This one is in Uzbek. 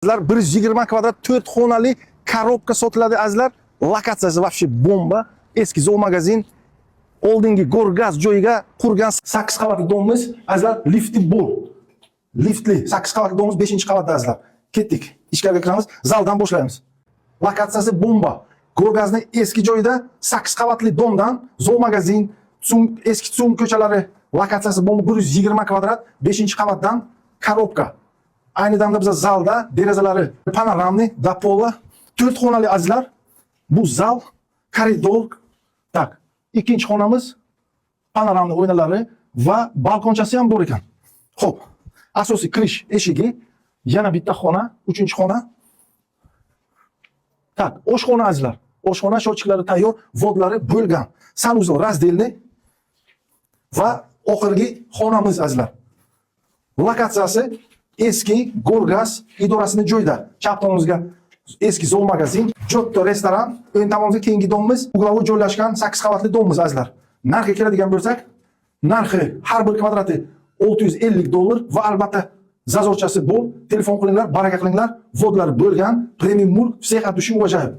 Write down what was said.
Azizlar 120 kvadrat 4 xonali korobka sotiladi azizlar. Lokatsiyasi вообще bomba. Eski zoo magazin. Oldingi Gorgaz joyiga qurgan 8 qavatli domimiz azizlar lifti bor. Liftli 8 qavatli domimiz 5-qavatda azizlar. Ketdik. Ichkariga kiramiz. Zaldan boshlaymiz. Lokatsiyasi bomba. Gorgazning eski joyida 8 qavatli domdan zoo magazin, eski Tsum ko'chalari lokatsiyasi bomba 120 kvadrat 5-qavatdan korobka. Ayni damda biz zalda derazalari panoramli, dapola, 4 xonali azizlar. Bu zal, koridor. Tak. Ikkinchi xonamiz panoramli oynalari va balkonchasi ham bor ekan. Xo'p, asosiy kirish eshigi, yana bitta xona, 3-xona. Tak, oshxona azizlar. Oshxona shochiklari tayyor, vodlari bo'lgan. Sanuzol razdelni va oxirgi xonamiz azizlar. Lokatsiyasi eski Gorgaz idorasining joyida. Chap tomonimizga eski zoo magazin, Jotto restoran, o'ng tomonimizga keyingi domimiz, uglovoy joylashgan 8 qavatli domimiz azizlar. Narxiga keladigan bo'lsak, narxi har bir kvadrati $650 va albatta zazorchasi bor. Telefon qilinglar, baraka qilinglar. Vodlari bo'lgan, premium mulk, всех от души уважаю.